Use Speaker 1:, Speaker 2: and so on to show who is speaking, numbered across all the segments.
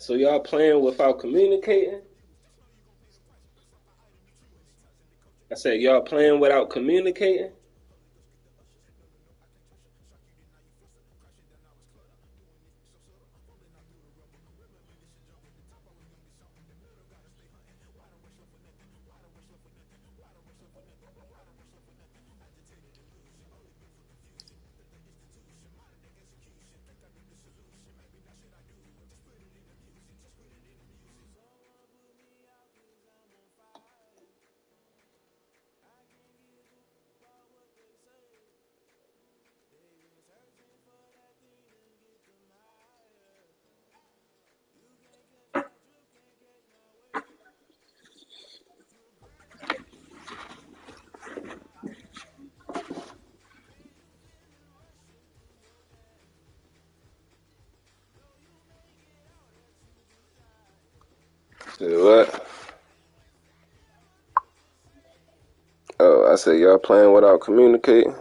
Speaker 1: So y'all playing without communicating? I said y'all playing without communicating? Say what? Oh, I said y'all playing without communicating?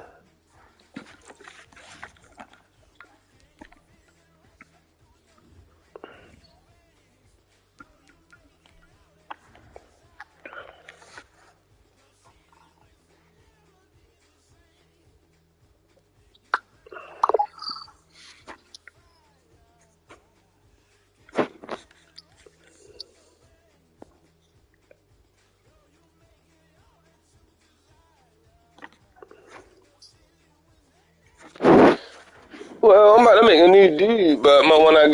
Speaker 1: Well, I'm about to make a new dude, but my one I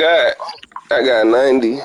Speaker 1: got 90.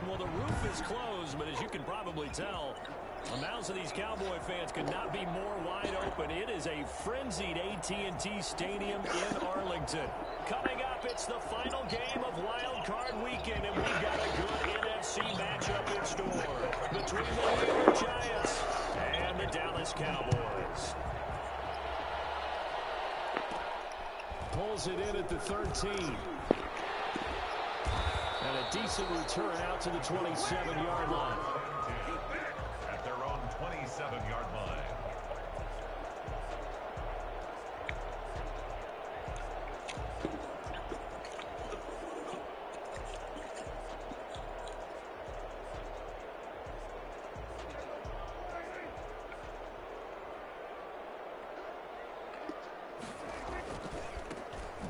Speaker 2: Well, the roof is closed, but as you can probably tell, the mouths of these Cowboy fans could not be more wide open. It is a frenzied AT&T Stadium in Arlington. Coming up, it's the final game of Wild Card Weekend, and we've got a good NFC matchup in store between the New York Giants and the Dallas Cowboys. Pulls it in at the 13. And a decent return out to the 27-yard line.
Speaker 3: At their own 27-yard line.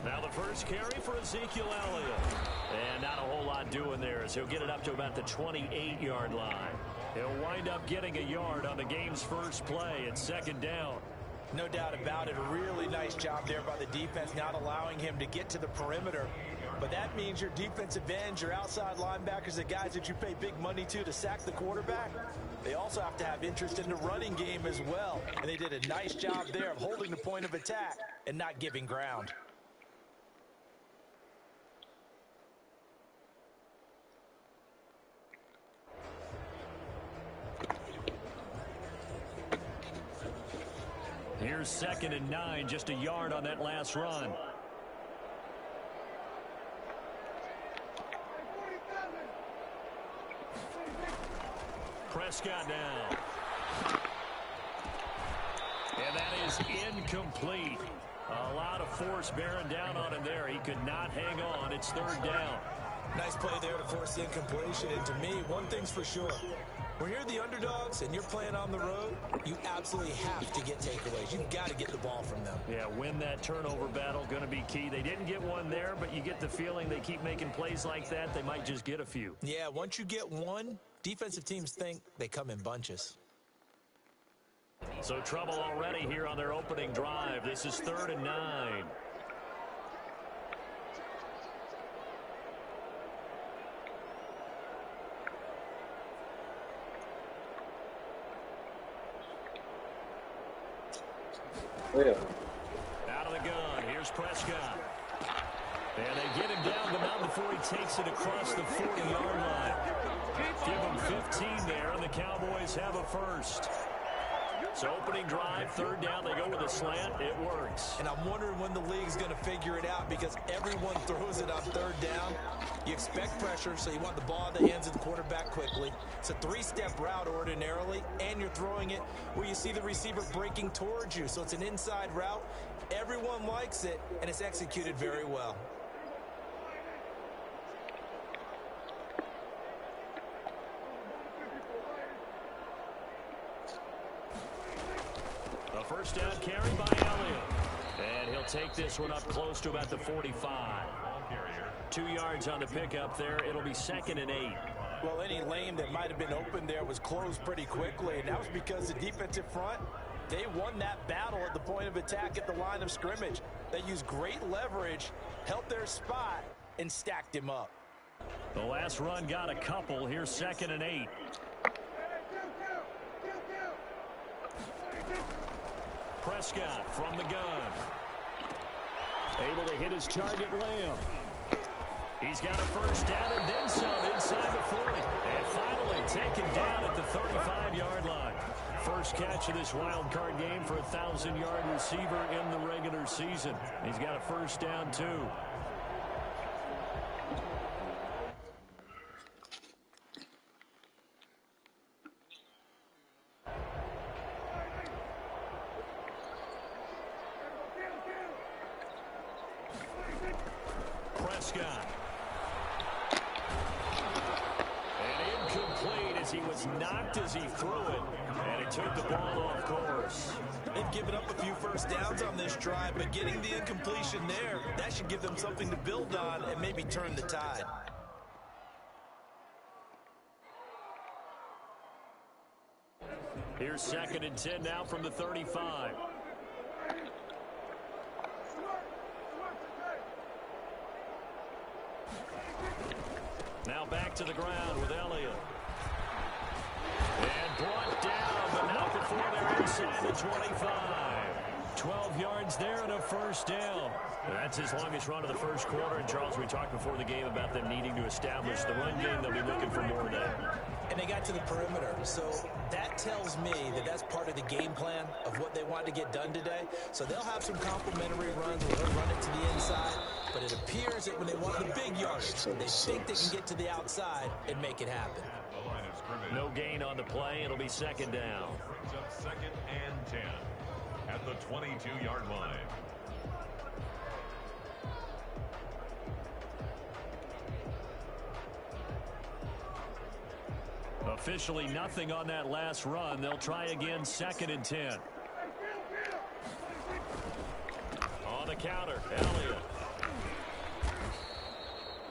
Speaker 2: Now the first carry for Ezekiel Elliott. And not a whole lot doing there as he'll get it up to about the 28-yard line. He'll wind up getting a yard on the game's first play at second down.
Speaker 4: No doubt about it. A really nice job there by the defense, not allowing him to get to the perimeter. But that means your defensive ends, your outside linebackers, the guys that you pay big money to sack the quarterback, they also have to have interest in the running game as well. And they did a nice job there of holding the point of attack and not giving ground.
Speaker 2: Here's 2nd and 9, just a yard on that last run. Prescott now. And that is incomplete. A lot of force bearing down on him there. He could not hang on. It's 3rd down.
Speaker 4: Nice play there to force the incompletion. And to me, one thing's for sure. When you're the underdogs and you're playing on the road, you absolutely have to get takeaways. You've got to get the ball from them.
Speaker 2: Yeah, win that turnover battle, going to be key. They didn't get one there, but you get the feeling they keep making plays like that, they might just get a few.
Speaker 4: Yeah, once you get one, defensive teams think they come in bunches.
Speaker 2: So trouble already here on their opening drive. This is 3rd and 9.
Speaker 1: Yeah.
Speaker 2: Out of the gun, here's Prescott. And they get him down, but not before he takes it across the 40-yard line. Give him 15 there, and the Cowboys have a first. So opening drive, third down, they go with a slant. It works.
Speaker 4: And I'm wondering when the league's going to figure it out because everyone throws it on third down. You expect pressure, so you want the ball in the hands of the quarterback quickly. It's a three-step route ordinarily, and you're throwing it where you see the receiver breaking towards you. So it's an inside route. Everyone likes it, and it's executed very well.
Speaker 2: First down carry by Elliott. And he'll take this one up close to about the 45. 2 yards on the pickup there. It'll be 2nd and 8.
Speaker 4: Well, any lane that might have been open there was closed pretty quickly, and that was because the defensive front, they won that battle at the point of attack at the line of scrimmage. They used great leverage, held their spot, and stacked him up.
Speaker 2: The last run got a couple. Here's 2nd and 8. Prescott from the gun. Able to hit his target, Lamb. He's got a first down and then some inside the 40. And finally taken down at the 35-yard line. First catch of this wild card game for a 1,000-yard receiver in the regular season. He's got a first down, too. Prescott. And incomplete as he was knocked as he threw it. And he took the ball off course.
Speaker 4: They've given up a few first downs on this drive, but getting the incompletion there, that should give them something to build on and maybe turn the tide.
Speaker 2: Here's 2nd and 10 now from the 35. Now back to the ground with Elliott. And brought down, but not before they're inside the 25. 12 yards there and a first down. That's his longest run of the first quarter. And, Charles, we talked before the game about them needing to establish the run game. They'll be looking for more of that.
Speaker 4: And they got to the perimeter. So that tells me that that's part of the game plan of what they want to get done today. So they'll have some complementary runs where they'll run it to the inside. But it appears that when they want the big yardage, they think they can get to the outside and make it happen.
Speaker 2: No gain on the play. It'll be 2nd down.
Speaker 3: Brings up 2nd and 10 at the 22-yard line.
Speaker 2: Officially nothing on that last run. They'll try again, 2nd and 10. On the counter, Elliott.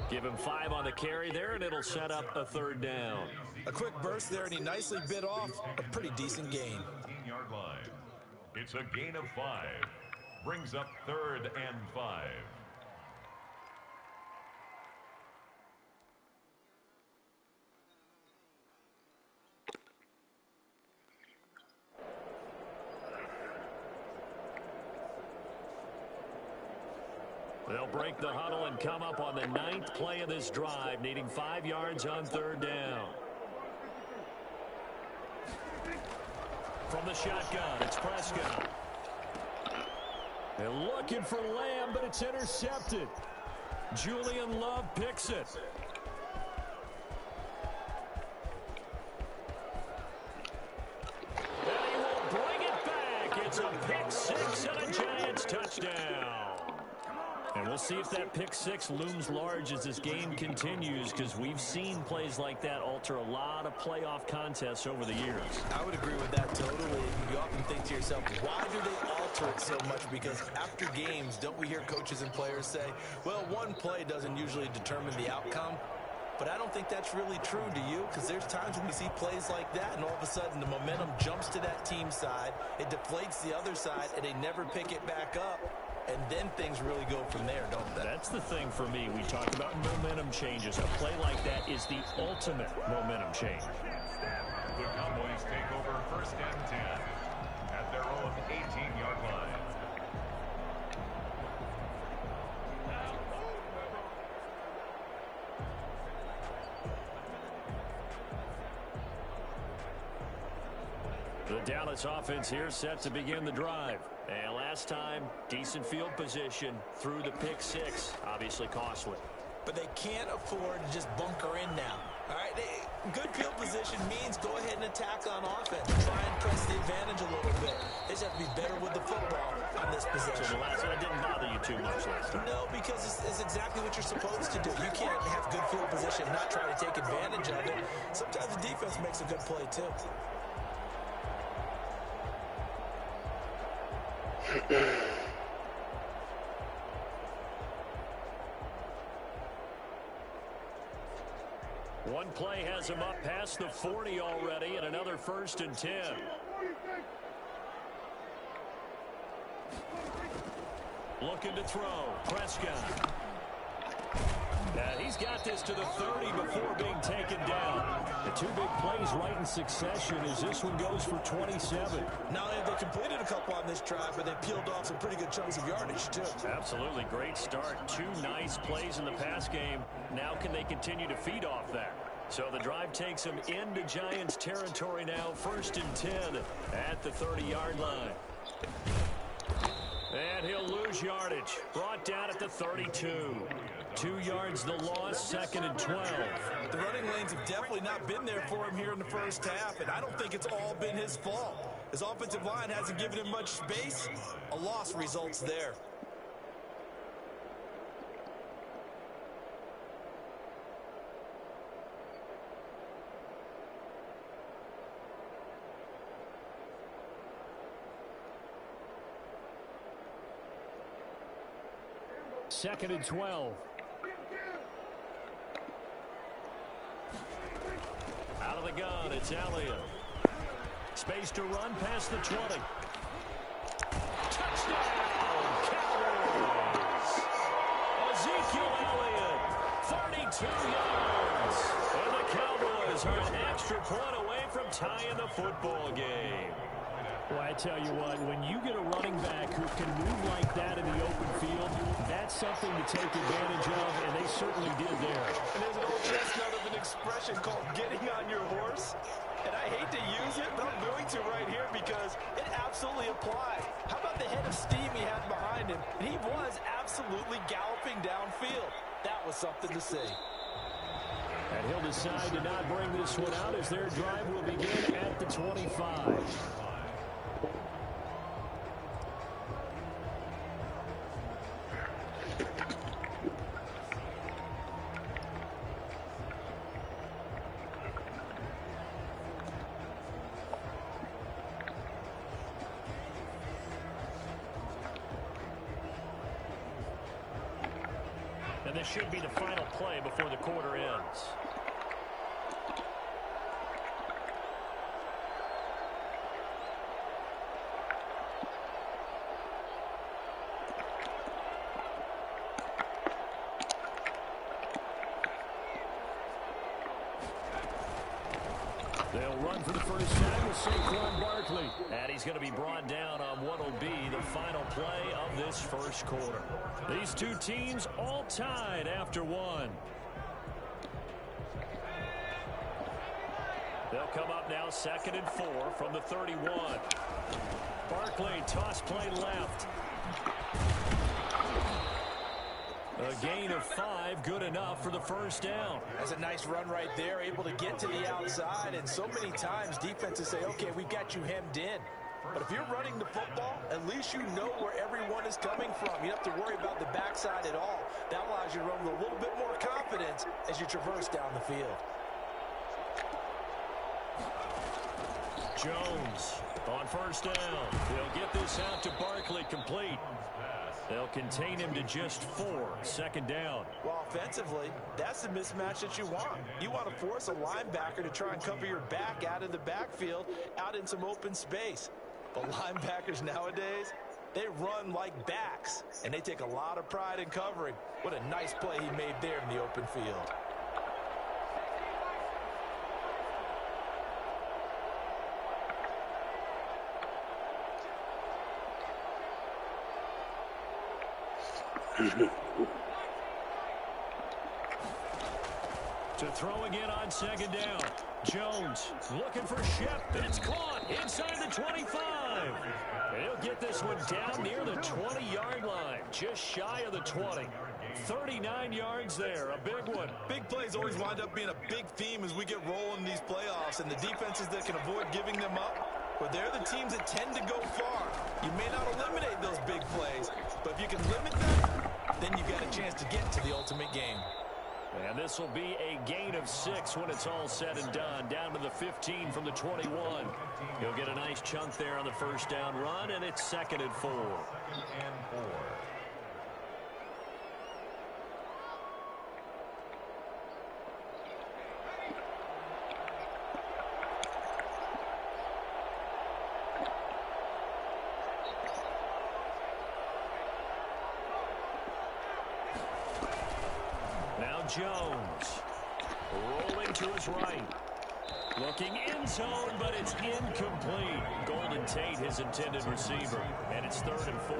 Speaker 2: Give him 5 on the carry there, and it'll set up a 3rd down.
Speaker 4: A quick burst there, and he nicely bit off a pretty decent gain.
Speaker 3: 15-yard line. It's a gain of 5. Brings up 3rd and 5.
Speaker 2: They'll break the huddle and come up on the 9th play of this drive, needing 5 yards on 3rd down. From the shotgun, it's Prescott. They're looking for Lamb, but it's intercepted. Julian Love picks it. And he will bring it back. It's a pick 6 and a Giants touchdown. And we'll see if that pick 6 looms large as this game continues, because we've seen plays like that alter a lot of playoff contests over the years.
Speaker 4: I would agree with that totally. You often think to yourself, why do they alter it so much? Because after games, don't we hear coaches and players say, well, one play doesn't usually determine the outcome? But I don't think that's really true, do you? Because there's times when we see plays like that, and all of a sudden the momentum jumps to that team side, it deflates the other side, and they never pick it back up. And then things really go from there, don't they?
Speaker 2: That's the thing for me. We talk about momentum changes. A play like that is the ultimate momentum change.
Speaker 3: The Cowboys take over 1st and 10 at their own 18-yard line.
Speaker 2: The Dallas offense here set to begin the drive. And last time, decent field position through the pick six. Obviously costly.
Speaker 4: But they can't afford to just bunker in now. All right, good field position means go ahead and attack on offense. Try and press the advantage a little bit. They just have to be better with the football on this possession.
Speaker 2: So the last one didn't bother you too much last time?
Speaker 4: No, because it's exactly what you're supposed to do. You can't have good field position and not try to take advantage of it. Sometimes the defense makes a good play, too.
Speaker 2: One play has him up past the 40 already, and another 1st and 10. Looking to throw. Prescott. And he's got this to the 30 before being taken down. The two big plays right in succession as this one goes for 27.
Speaker 4: Not only have they completed a couple on this drive, but they peeled off some pretty good chunks of yardage, too.
Speaker 2: Absolutely. Great start. Two nice plays in the pass game. Now can they continue to feed off that? So the drive takes them into Giants territory now. 1st and 10 at the 30-yard line. And he'll lose yardage. Brought down at the 32. 2 yards the loss, 2nd and 12.
Speaker 4: The running lanes have definitely not been there for him here in the first half, and I don't think it's all been his fault. His offensive line hasn't given him much space. A loss results there.
Speaker 2: Second and 12. Out of the gun, it's Elliott. Space to run past the 20. Touchdown, Cowboys! Ezekiel Elliott, 32 yards. And the Cowboys are an extra point away from tying the football game. Well, I tell you what, when you get a running back who can move like that in the open field, that's something to take advantage of, and they certainly did there.
Speaker 4: And there's an old chestnut of an expression called getting on your horse. And I hate to use it, but I'm going to right here because it absolutely applies. How about the head of steam he had behind him? And he was absolutely galloping downfield. That was something to see.
Speaker 2: And he'll decide to not bring this one out as their drive will begin at the 25. And this should be the final play before the quarter ends. They'll run for the first time with Saquon Barkley. And he's going to be brought down on what will be the final play of this first quarter. These two teams all tied after one. They'll come up now 2nd and 4 from the 31. Barkley, toss play left. A gain of 5, good enough for the first down.
Speaker 4: That's a nice run right there, able to get to the outside. And so many times defenses say, okay, we've got you hemmed in. But if you're running the football, at least you know where everyone is coming from. You don't have to worry about the backside at all. That allows you to run with a little bit more confidence as you traverse down the field.
Speaker 2: Jones on first down. He'll get this out to Barkley, complete. They'll contain him to just 4, 2nd down.
Speaker 4: Well, offensively, that's the mismatch that you want. You want to force a linebacker to try and cover your back out of the backfield, out in some open space. But linebackers nowadays, they run like backs, and they take a lot of pride in covering. What a nice play he made there in the open field.
Speaker 2: To throw again on second down. Jones looking for Shep. It's caught inside the 25. He'll get this one down near the 20-yard line, just shy of the 20. 39 yards there, a big one.
Speaker 4: Big plays always wind up being a big theme as we get rolling in these playoffs, and the defenses that can avoid giving them up, but they're the teams that tend to go far. You may not eliminate those big plays, but if you can limit them, then you've got a chance to get to the ultimate game.
Speaker 2: And this will be a gain of 6 when it's all said and done. Down to the 15 from the 21. He'll get a nice chunk there on the first down run, and it's 2nd and 4. Jones rolling to his right, looking in zone, but it's incomplete. Golden Tate, his intended receiver, and it's 3rd and 4.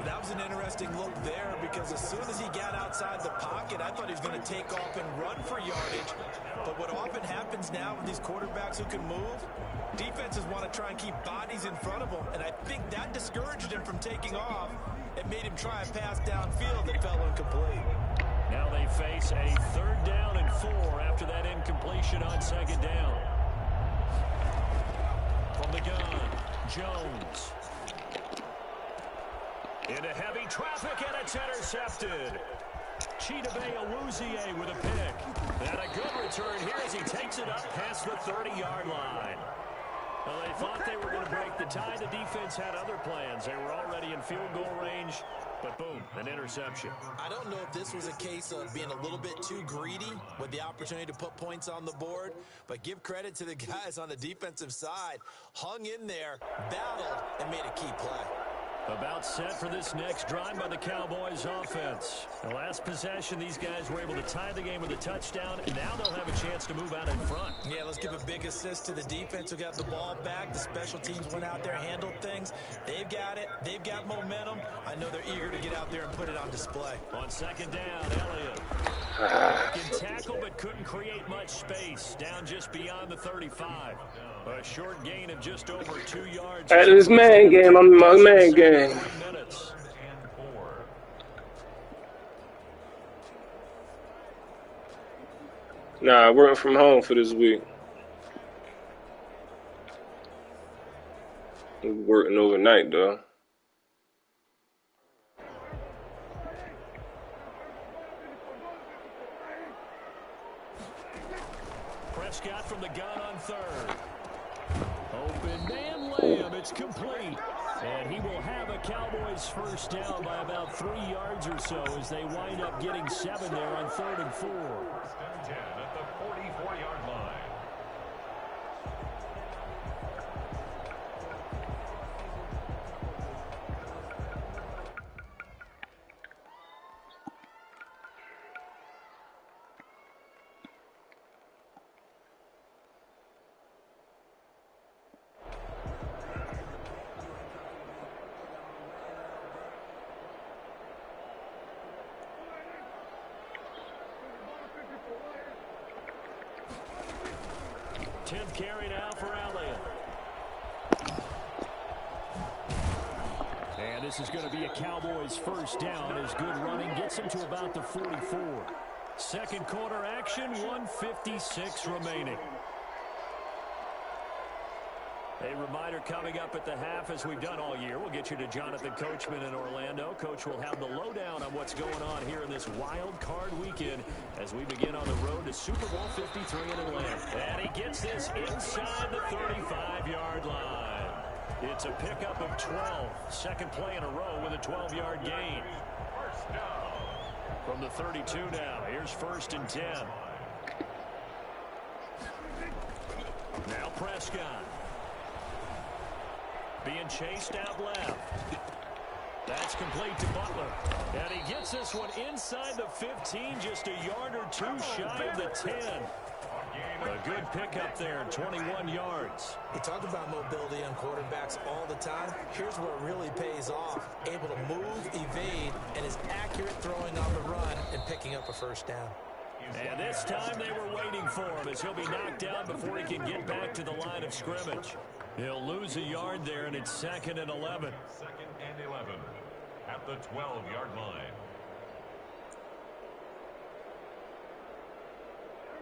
Speaker 4: That was an interesting look there because as soon as he got outside the pocket, I thought he was going to take off and run for yardage. But what often happens now with these quarterbacks who can move, defenses want to try and keep bodies in front of them, and I think that discouraged him from taking off and made him try a pass downfield that fell incomplete.
Speaker 2: Now they face a 3rd down and 4 after that incompletion on 2nd down. From the gun, Jones. Into heavy traffic, and it's intercepted. Chidobe Awuzie with a pick. And a good return here as he takes it up past the 30-yard line. Well, they thought they were going to break the tie. The defense had other plans. They were already in field goal range. But boom, an interception.
Speaker 4: I don't know if this was a case of being a little bit too greedy with the opportunity to put points on the board, but give credit to the guys on the defensive side. Hung in there, battled, and made a key play.
Speaker 2: About set for this next drive by the Cowboys offense. The last possession, these guys were able to tie the game with a touchdown, and now they'll have a chance to move out in front.
Speaker 4: Yeah, let's give a big assist to the defense who got the ball back. The special teams went out there, handled things. They've got it. They've got momentum. I know they're eager to get out there and put it on display.
Speaker 2: On 2nd down, Elliott. Can tackle but couldn't create much space. Down just beyond the 35. A short gain of just over 2 yards.
Speaker 1: At this man game, I'm in my man game. Nah, working from home for this week. I'm working overnight though.
Speaker 2: Prescott from the gun on 3rd. Open man layup, it's complete. And he will have a Cowboys first down by about 3 yards or so as they wind up getting 7 there on 3rd and 4.
Speaker 3: 10 at the 44-yard line.
Speaker 2: Tenth carry now for Elliott. And this is going to be a Cowboys first down as good running gets him to about the 44. Second quarter action, 1:56 remaining. A reminder coming up at the half, as we've done all year. We'll get you to Jonathan Coachman in Orlando. Coach will have the lowdown on what's going on here in this wild card weekend as we begin on the road to Super Bowl 53 in Atlanta. And he gets this inside the 35-yard line. It's a pickup of 12. Second play in a row with a 12-yard gain. From the 32 now, here's 1st and 10. Now Prescott. Being chased out left. That's complete to Butler. And he gets this one inside the 15, just a yard or two shy of the 10. A good pickup there, 21 yards.
Speaker 4: We talk about mobility on quarterbacks all the time. Here's where it really pays off. Able to move, evade, and is accurate throwing on the run and picking up a first down.
Speaker 2: And this time they were waiting for him as he'll be knocked down before he can get back to the line of scrimmage. He'll lose a yard there, and it's 2nd and 11.
Speaker 3: 2nd and 11 at the 12-yard line.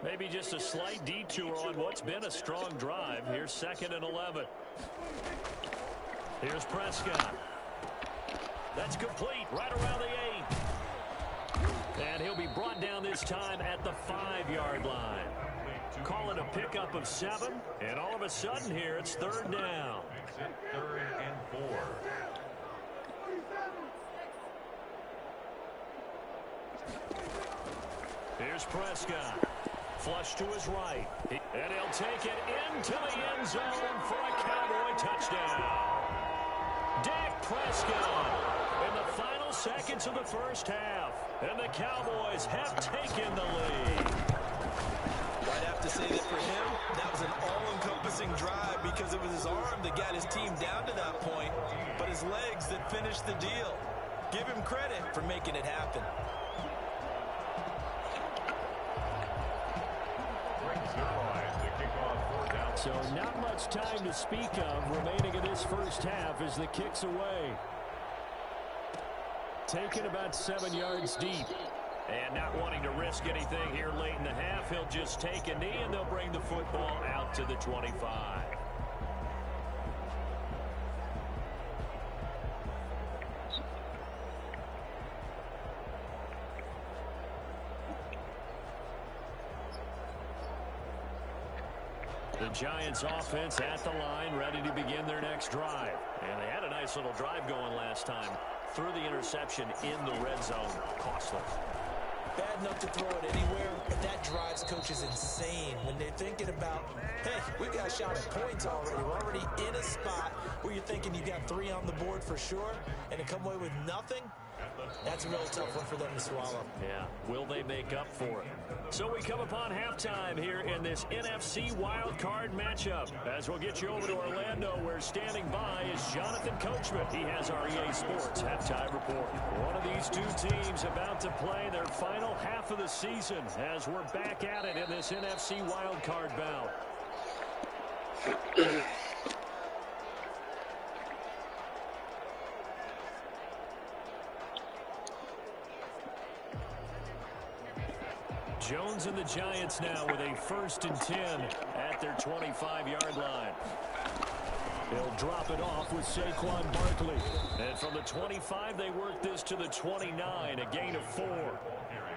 Speaker 2: Maybe just a slight detour on what's been a strong drive. Here's 2nd and 11. Here's Prescott. That's complete right around the 8. And he'll be brought down this time at the 5-yard line. Call it a pickup of 7. And all of a sudden here, it's 3rd down.
Speaker 3: Makes it 3rd and 4.
Speaker 2: Here's Prescott. Flush to his right. And he'll take it into the end zone for a Cowboy touchdown. Dak Prescott in the final seconds of the first half. And the Cowboys have taken the lead.
Speaker 4: I'd have to say that for him, that was an all-encompassing drive because it was his arm that got his team down to that point, but his legs that finished the deal. Give him credit for making it happen.
Speaker 2: So not much time to speak of remaining in this first half as the kick's away. Taken about 7 yards deep. And not wanting to risk anything here late in the half, he'll just take a knee and they'll bring the football out to the 25. The Giants offense at the line, ready to begin their next drive. And they had a nice little drive going last time. Threw the interception in the red zone. Costly.
Speaker 4: Bad enough to throw it anywhere, but that drives coaches insane when they're thinking about, hey, we've got a shot at points already. We're already in a spot where you're thinking you got 3 on the board for sure, and to come away with nothing, that's a real tough one for them to swallow.
Speaker 2: Yeah, will they make up for it? So we come upon halftime here in this NFC Wild Card matchup. As we'll get you over to Orlando, where standing by is Jonathan Coachman. He has our EA Sports halftime report. One of these two teams about to play their final half of the season as we're back at it in this NFC Wild Card bout. Jones and the Giants now with a 1st and 10 at their 25-yard line. They'll drop it off with Saquon Barkley. And from the 25, they work this to the 29, a gain of 4.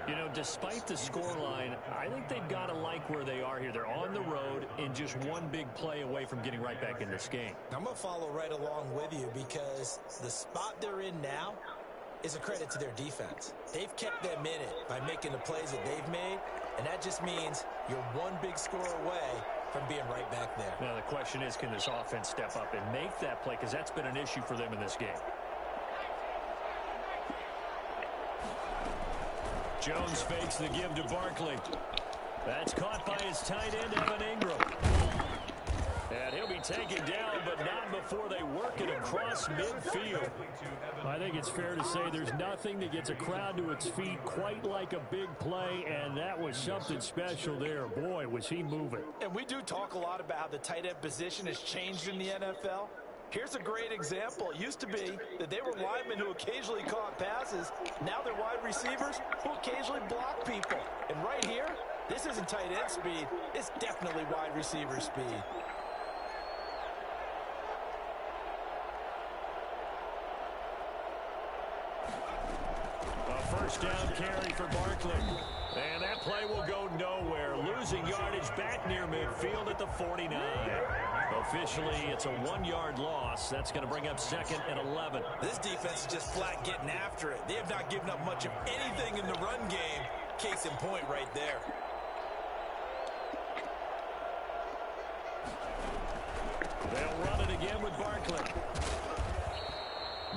Speaker 2: You know, despite the scoreline, I think they've got to like where they are here. They're on the road and just one big play away from getting right back in this game.
Speaker 4: I'm going to follow right along with you because the spot they're in now is a credit to their defense. They've kept them in it by making the plays that they've made, and that just means you're one big score away from being right back there.
Speaker 2: Now, the question is, can this offense step up and make that play? Because that's been an issue for them in this game. Jones fakes the give to Barkley. That's caught by his tight end, Evan Ingram. And he'll be taken down, but not before they work it across midfield. I think it's fair to say there's nothing that gets a crowd to its feet quite like a big play, and that was something special there. Boy, was he moving.
Speaker 4: And we do talk a lot about how the tight end position has changed in the NFL. Here's a great example. It used to be that they were linemen who occasionally caught passes. Now they're wide receivers who occasionally block people. And right here, this isn't tight end speed. It's definitely wide receiver speed.
Speaker 2: First down carry for Barkley. And that play will go nowhere. Losing yardage back near midfield at the 49. Officially, it's a 1-yard loss. That's going to bring up 2nd and 11.
Speaker 4: This defense is just flat getting after it. They have not given up much of anything in the run game. Case in point right there.
Speaker 2: They'll run it again with Barkley.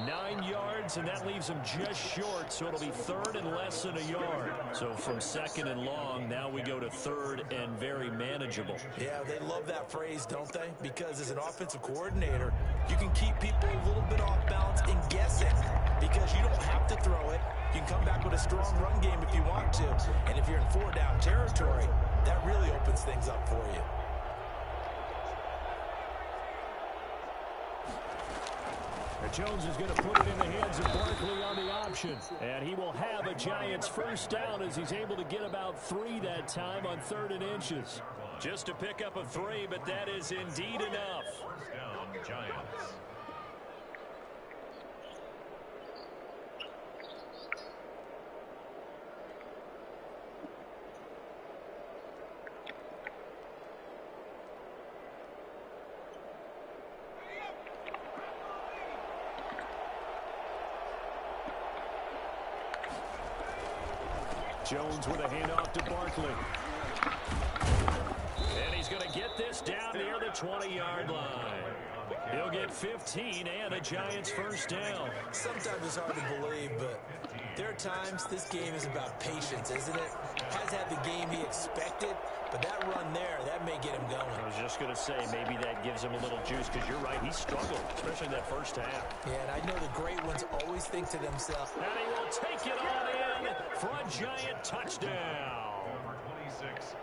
Speaker 2: 9 yards, and that leaves them just short, so it'll be 3rd and less than a yard. So from 2nd and long, now we go to 3rd and very manageable.
Speaker 4: Yeah, they love that phrase, don't they? Because as an offensive coordinator, you can keep people a little bit off balance and guessing because you don't have to throw it. You can come back with a strong run game if you want to. And if you're in 4-down territory, that really opens things up for you.
Speaker 2: Jones is going to put it in the hands of Barkley on the option. And he will have a Giants first down as he's able to get about 3 that time on 3rd and inches. Just to pick up a 3, but that is indeed enough.
Speaker 3: First down, Giants.
Speaker 2: Jones with a handoff to Barkley. And he's going to get this down near the 20-yard line. He'll get 15 and a Giants first down.
Speaker 4: Sometimes it's hard to believe, but there are times this game is about patience, isn't it? Has had the game he expected, but that run there, that may get him going.
Speaker 2: I was just going to say, maybe that gives him a little juice, because you're right, he struggled, especially in that first half.
Speaker 4: Yeah, and I know the great ones always think to themselves,
Speaker 2: and he will take it on in for a Giant touchdown.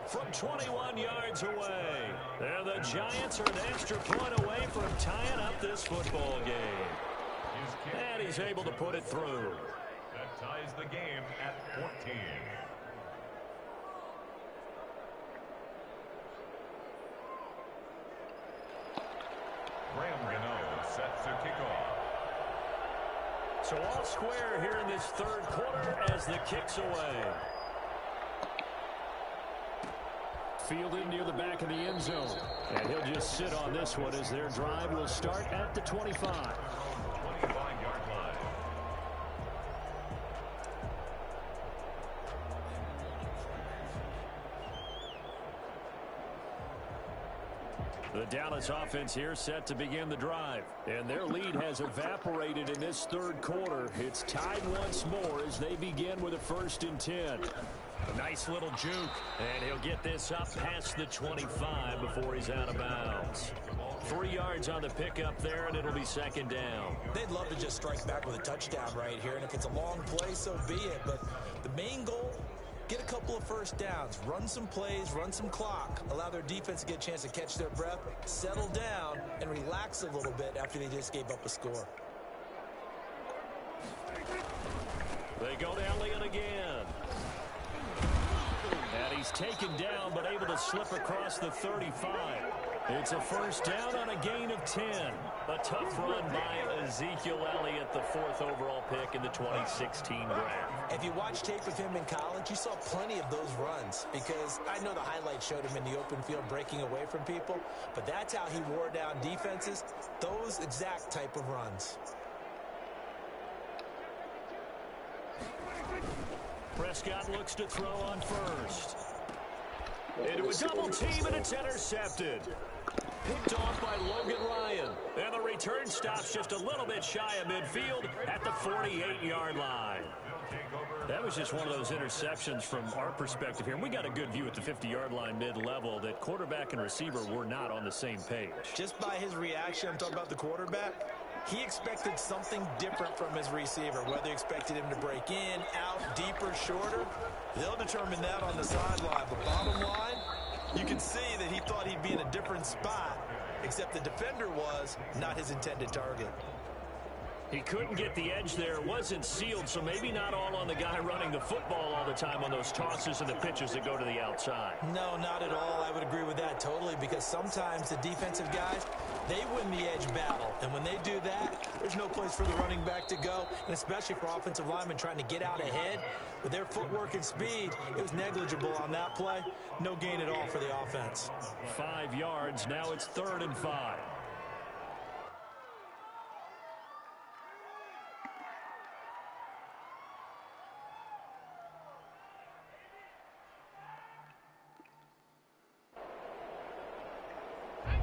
Speaker 2: From 21 yards away. And the Giants are an extra point away from tying up this football game. And he's able to put it through.
Speaker 3: That ties the game at 14. Graham Gano set to kick off.
Speaker 2: So all square here in this 3rd quarter as the kick's away. Fielded near the back of the end zone. And he'll just sit on this one as their drive will start at the 25.
Speaker 3: 25-yard line.
Speaker 2: The Dallas offense here set to begin the drive. And their lead has evaporated in this 3rd quarter. It's tied once more as they begin with a 1st and 10. A nice little juke, and he'll get this up past the 25 before he's out of bounds. 3 yards on the pickup there, and it'll be 2nd down.
Speaker 4: They'd love to just strike back with a touchdown right here, and if it's a long play, so be it. But the main goal, get a couple of first downs, run some plays, run some clock, allow their defense to get a chance to catch their breath, settle down, and relax a little bit after they just gave up a score.
Speaker 2: They go to Elliott again. And he's taken down, but able to slip across the 35. It's a first down on a gain of 10. A tough run by Ezekiel Elliott, the 4th overall pick in the 2016 draft.
Speaker 4: If you watch tape of him in college, you saw plenty of those runs, because I know the highlights showed him in the open field breaking away from people, but that's how he wore down defenses, those exact type of runs.
Speaker 2: Prescott looks to throw on first. Into a double team, and it's intercepted. Picked off by Logan Ryan. And the return stops just a little bit shy of midfield at the 48-yard line. That was just one of those interceptions from our perspective here. And we got a good view at the 50-yard line mid-level that quarterback and receiver were not on the same page.
Speaker 4: Just by his reaction, I'm talking about the quarterback, he expected something different from his receiver, whether he expected him to break in, out, deeper, shorter. They'll determine that on the sideline. But bottom line, you can see that he thought he'd be in a different spot, except the defender was not his intended target.
Speaker 2: He couldn't get the edge there. It wasn't sealed, so maybe not all on the guy running the football all the time on those tosses and the pitches that go to the outside.
Speaker 4: No, not at all. I would agree with that totally, because sometimes the defensive guys, they win the edge battle. And when they do that, there's no place for the running back to go, and especially for offensive linemen trying to get out ahead. With their footwork and speed, it was negligible on that play. No gain at all for the offense.
Speaker 2: 5 yards. Now it's 3rd and 5.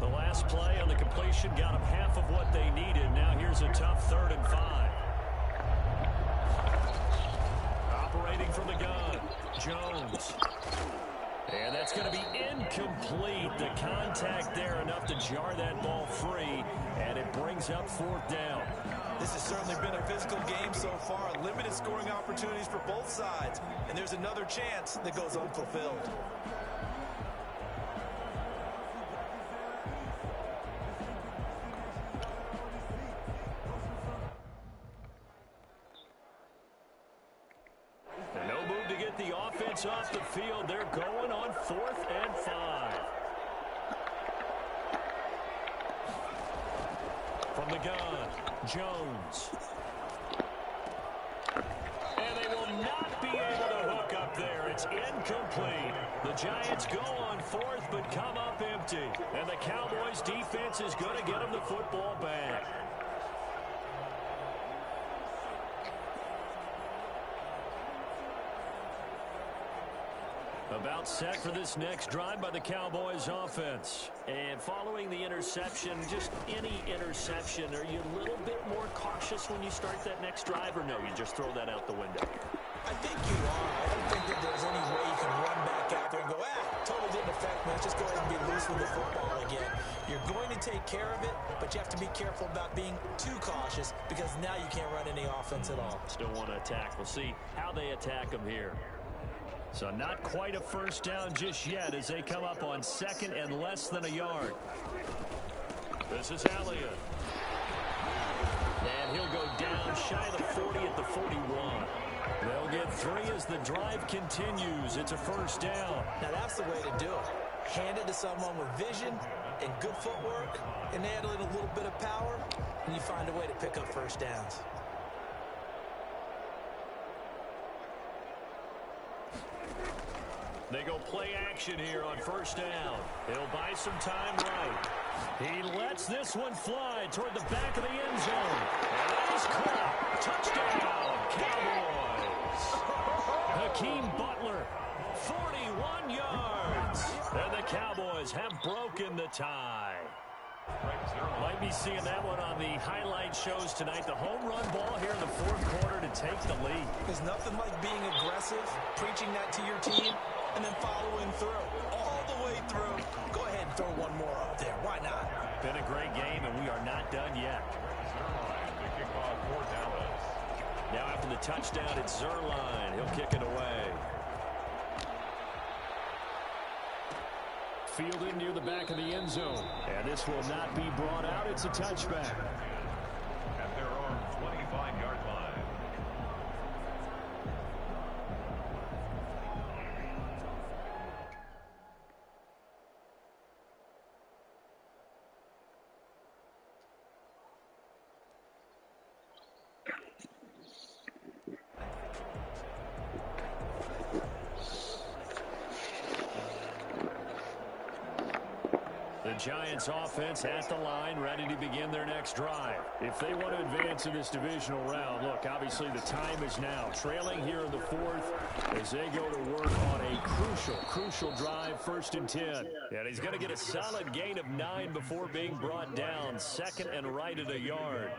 Speaker 2: The last play on the completion got them half of what they needed. Now here's a tough 3rd and 5. Operating from the gun, Jones. And that's going to be incomplete. The contact there enough to jar that ball free, and it brings up 4th down.
Speaker 4: This has certainly been a physical physical game so far. Limited scoring opportunities for both sides. And there's another chance that goes unfulfilled.
Speaker 2: No move to get the offense off the field. They're going on 4th and 5. From the gun, Jones. And they will not be able to hook up there. It's incomplete. The Giants go on 4th but come up empty. And the Cowboys defense is going to get them the football back. About set for this next drive by the Cowboys offense. And following the interception, just any interception, are you a little bit more cautious when you start that next drive, or no, you just throw that out the window?
Speaker 4: I think you are. I don't think that there's any way you can run back out there and go, totally didn't affect me. Let's just go ahead and be loose with the football again. You're going to take care of it, but you have to be careful about being too cautious because now you can't run any offense at all.
Speaker 2: Still want to attack. We'll see how they attack them here. So not quite a first down just yet as they come up on 2nd and less than a yard. This is Elliott. And he'll go down shy of the 40 at the 41. They'll get 3 as the drive continues. It's a first down.
Speaker 4: Now that's the way to do it. Hand it to someone with vision and good footwork, and add a little bit of power, and you find a way to pick up first downs.
Speaker 2: They go play action here on first down. He'll buy some time right. He lets this one fly toward the back of the end zone. And that is caught. Touchdown, Cowboys. Hakeem Butler, 41 yards. And the Cowboys have broken the tie. Might be seeing that one on the highlight shows tonight. The home run ball here in the 4th quarter to take the lead.
Speaker 4: There's nothing like being aggressive, preaching that to your team, and then following through, all the way through. Go ahead and throw one more up there. Why not?
Speaker 2: Been a great game, and we are not done yet. Now after the touchdown, it's Zuerlein. He'll kick it away. Fielded near the back of the end zone. And this will not be brought out. It's a touchback.
Speaker 3: At their own 25-yard line.
Speaker 2: The Giants offense at the line, ready to begin their next drive. If they want to advance in this divisional round, look, obviously the time is now. Trailing here in the 4th as they go to work on a crucial drive, 1st and 10. And he's going to get a solid gain of 9 before being brought down. 2nd and right at a yard.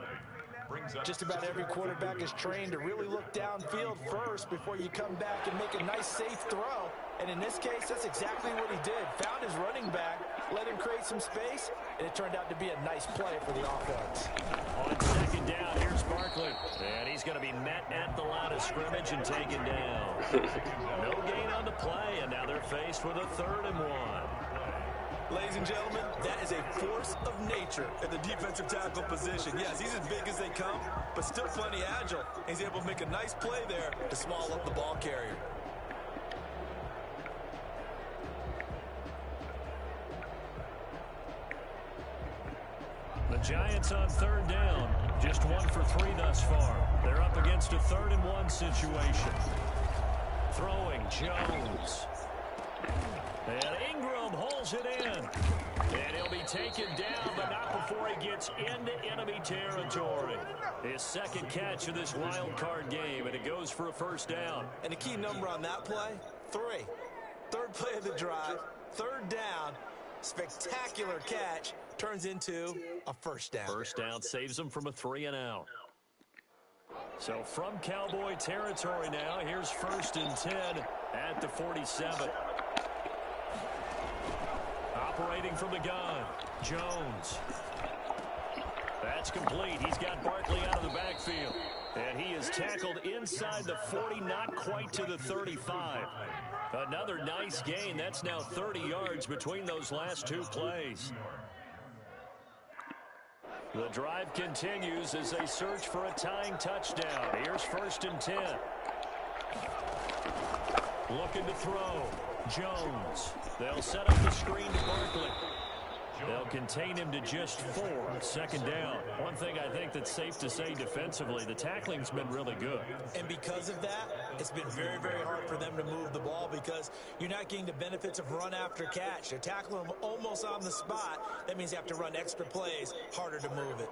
Speaker 4: Just about every quarterback is trained to really look downfield first before you come back and make a nice, safe throw. And in this case, that's exactly what he did. Found his running back, let him create some space, and it turned out to be a nice play for the offense.
Speaker 2: On 2nd down, here's Barkley. And he's going to be met at the line of scrimmage and taken down. No gain on the play, and now they're faced with a 3rd and 1.
Speaker 4: Ladies and gentlemen, that is a force of nature at the defensive tackle position. Yes, he's as big as they come, but still plenty agile. He's able to make a nice play there to small up the ball carrier.
Speaker 2: The Giants on 3rd down, just 1 for 3 thus far. They're up against a 3rd and 1 situation. Throwing, Jones. And Ingram holds it in. And he'll be taken down, but not before he gets into enemy territory. His 2nd catch of this wild card game, and it goes for a first down.
Speaker 4: And the key number on that play, 3. 3rd play of the drive, 3rd down, spectacular catch, turns into a first down.
Speaker 2: First down saves them from a 3 and out. So from Cowboy territory now, here's 1st and 10 at the 47. Operating from the gun, Jones. That's complete. He's got Barkley out of the backfield. is tackled inside the 40, not quite to the 35. Another nice gain. That's now 30 yards between those last two plays. The drive continues as they search for a tying touchdown. Here's 1st and 10. Looking to throw. Jones. They'll set up the screen to Barkley. They'll contain him to just 4. 2nd down. One thing I think that's safe to say defensively, the tackling's been really good.
Speaker 4: And because of that, it's been very, very hard for them to move the ball because you're not getting the benefits of run after catch. They're tackling them almost on the spot. That means you have to run extra plays, harder to move it.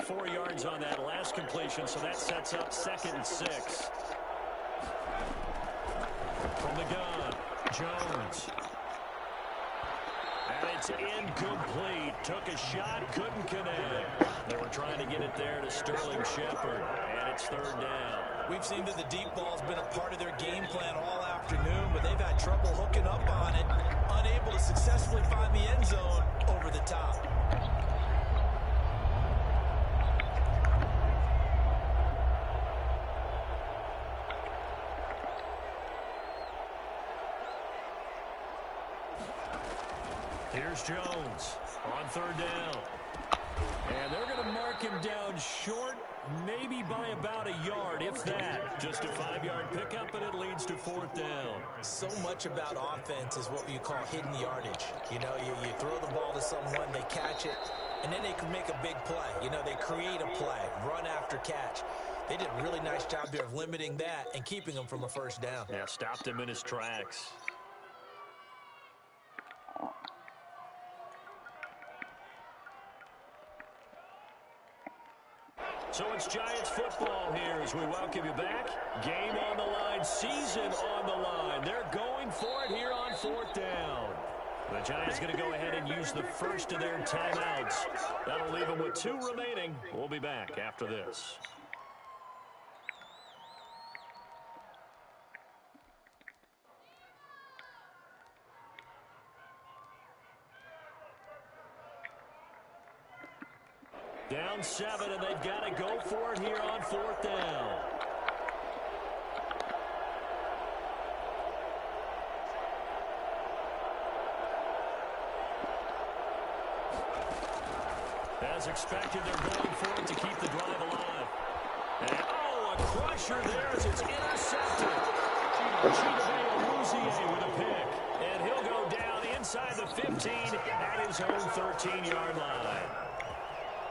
Speaker 2: Four yards on that last completion, so that sets up 2nd and 6. From the gun, Jones. And it's incomplete. Took a shot, couldn't connect. They were trying to get it there to Sterling Shepard, and it's 3rd down.
Speaker 4: We've seen that the deep ball's been a part of their game plan all afternoon, but they've had trouble hooking up on it, unable to successfully find the end zone over the top.
Speaker 2: Here's Jones on 3rd down. And they're going to mark him down short, maybe by about a yard, if that. Just a 5-yard pickup, and it leads to 4th down.
Speaker 4: So much about offense is what you call hidden yardage. You know, you throw the ball to someone, they catch it, and then they can make a big play. You know, they create a play, run after catch. They did a really nice job there of limiting that and keeping him from a 1st down.
Speaker 2: Yeah, stopped him in his tracks. So it's Giants football here as we welcome you back. Game on the line, season on the line. They're going for it here on 4th down. The Giants going to go ahead and use the first of their timeouts. That'll leave them with 2 remaining. We'll be back after this. Down 7, and they've got to go for it here on 4th down. As expected, they're going for it to keep the drive alive. And, a crusher there as it's intercepted. Chidobe Awuzie with a pick. And he'll go down inside the 15 at his own 13-yard line.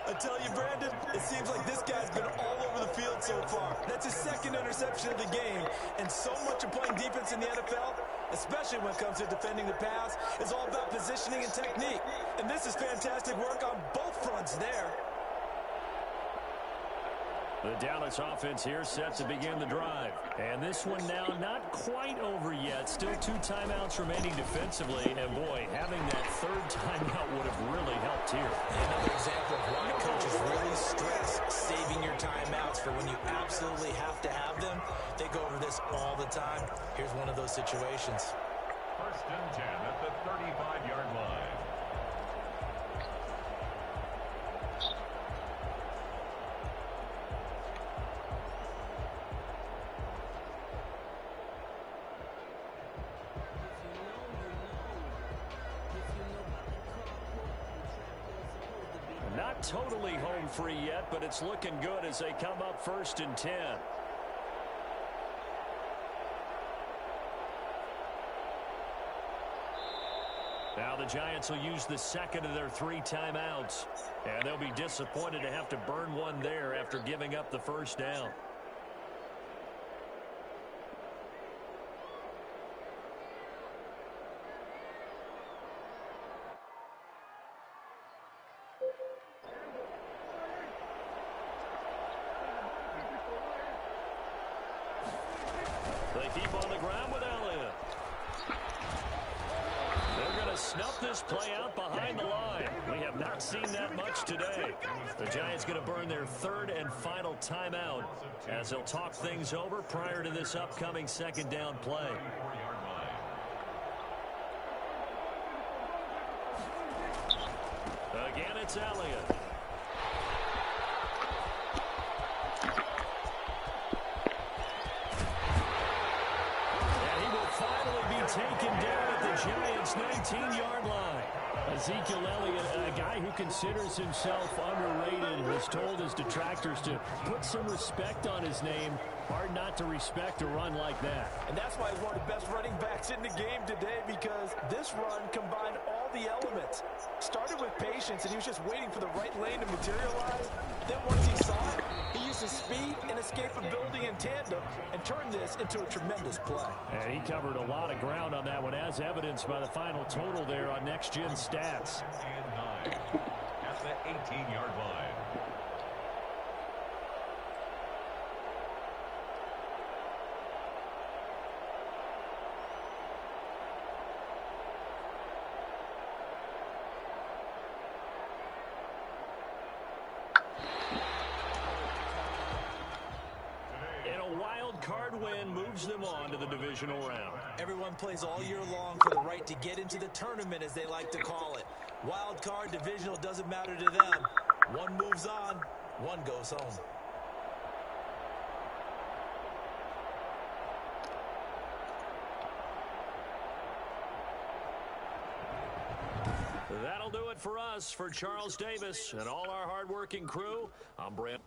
Speaker 4: I tell you, Brandon, it seems like this guy's been all over the field so far. That's his 2nd interception of the game. And so much of playing defense in the NFL, especially when it comes to defending the pass, is all about positioning and technique. And this is fantastic work on both fronts there.
Speaker 2: The Dallas offense here set to begin the drive. And this one now not quite over yet. Still 2 timeouts remaining defensively. And, boy, having that 3rd timeout would have really helped here.
Speaker 4: Another example of why coaches really stress saving your timeouts for when you absolutely have to have them. They go over this all the time. Here's one of those situations.
Speaker 3: 1st and 10 at the 35-yard line.
Speaker 2: Not totally home free yet, but it's looking good as they come up 1st and 10. Now the Giants will use the 2nd of their 3 timeouts. And they'll be disappointed to have to burn one there after giving up the 1st down. They keep on the ground with Elliott. They're going to snuff this play out behind the line. We have not seen that much today. The Giants going to burn their third and final timeout as they'll talk things over prior to this upcoming second down play. Again, it's Elliott. And he will finally be taken down at the Giants' 19-yard line. Ezekiel Elliott, a guy who considers himself underrated, has told his detractors to put some respect on his name. Hard not to respect a run like that.
Speaker 4: And that's why he's one of the best running backs in the game today, because this run combined all the elements. Started with patience, and he was just waiting for the right lane to materialize. Then once he saw it, he used his speed and escapability in tandem and turned this into a tremendous play.
Speaker 2: And he covered a lot of ground on that one, as evidenced by the final total there on Next Gen Stats.
Speaker 3: And 9 at the 18-yard line.
Speaker 2: Card win moves them on to the divisional round.
Speaker 4: Everyone plays all year long for the right to get into the tournament, as they like to call it. Wild card, divisional, doesn't matter to them. One moves on, one goes home.
Speaker 2: That'll do it for us. For Charles Davis and all our hardworking crew, I'm Brent.